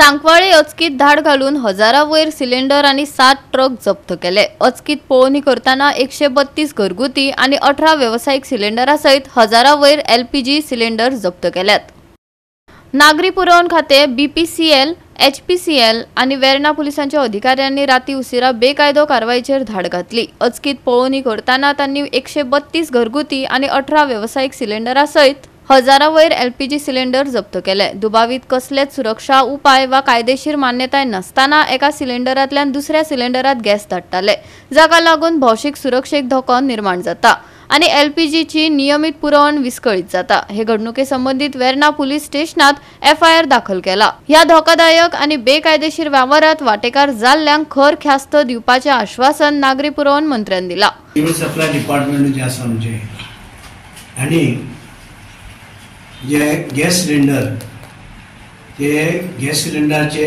सांकवाळे अचकीत धाड घालून हजारावयर सिलिंडर आणि 7 ट्रक जप्त केले। अचकीत पळवणी करताना 132 घरगुती आणि 18 व्यावसायिक सिलिंडरासहित हजारावयर LPG सिलिंडर जप्त केल्यात। नागरी पुरवण खाते, BPCL, HPCL आणि वेर्णा पोलिसांच्या अधिकाऱ्यांनी राती उशिरा बेकायदो कारवाईचेर धाड घातली। अचकीत पळवणी करताना त्यांनी 132 घरगुती आणि 18 व्यावसायिक सिलिंडरासहित हजारावयर LPG सिलिंडर जप्त केले। दुबावीत कसलेच सुरक्षा उपाय वा कायदेशीर मान्यताय नसताना एका सिलिंडरांतल्यान दुसऱ्या सिलिंडरात गॅस धाडटाले, जाका लागून भौशीक सुरक्षेक धोको निर्माण जाता आणि LPG ची नियमित पुरवण विस्कळीत जाता। हे घडणुके संबंधित वेर्णा पोलीस स्टेशनात FIR दाखल केला। ह्या धोकादायक आणि बेकायदेशीर व्यवहारात वाटेकार जाल्ल्यांक खर ख्यास्त दिवपाचे आश्वासन नागरी पुरवण मंत्र्यांनी दिला। सिव्हिल सप्लाय डिपार्टमेंट जे आसा म्हणजे आणि जे गॅस सिलिंडर ते गॅस सिलिंडराचे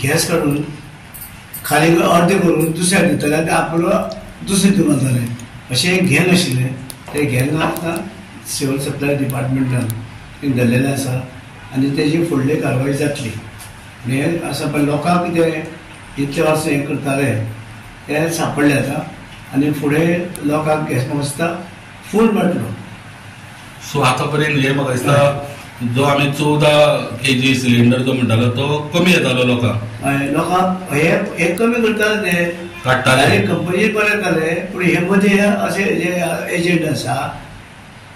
गॅस काढून खाली अर्धे करून दुसऱ्या दिताले आनी आपलो दुसरे दिवन वताले, अशें घेन आशिल्लें। ते घेन आतां सिव्हिल सप्लाय डिपार्टमेंटान धरलेलें आसा आनी तेजी फुडली कारवाई जातली। हे आसा पण लोकांक कितें इतले वर्स हें करताले ते सापडले आतां आनी फुडें लोकांक गॅस वेवस्था फूल मेळटलो। सो आता पर्यंत हे म्हाका दिसता जो आमी 14 kg सिलिंडर जो म्हणटालो तो कमी येतालो लोकांक हे कमी करताले ते काडटाले कंपनी बरें येताले, पूण हे मदीं अशे जे एजंट आसा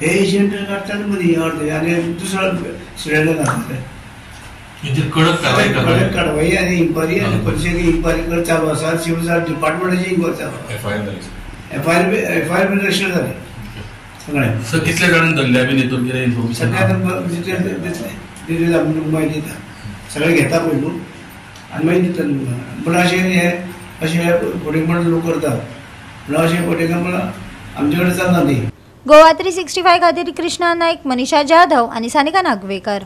हे एजंट काडटाले मदीं अर्दे आनी दुसरो सिलिंडर घालताले। कडक कारवाई आनी इन्क्वायरी आनी पोलिसांची इन्क्वायरी चालू आसा। सिव्हिल डिपार्टमेंटाची इन्क्वायरी चालू FIR बी रजिस्टर जाली सगळे। कितले जाण धरले आमी नेतून कितें इन्फॉर्मेशन माहिती दिता, सगळे घेता पयलू आनी मागीर दिता। पूण अशें हे अशें फुडें लोक करतात, पूण अशें फुडें आमचे कडेन चलना न्ही। गोवा 365 खातीर कृष्णा नायक, मनीषा जाधव आणि सानिका नागवेकर।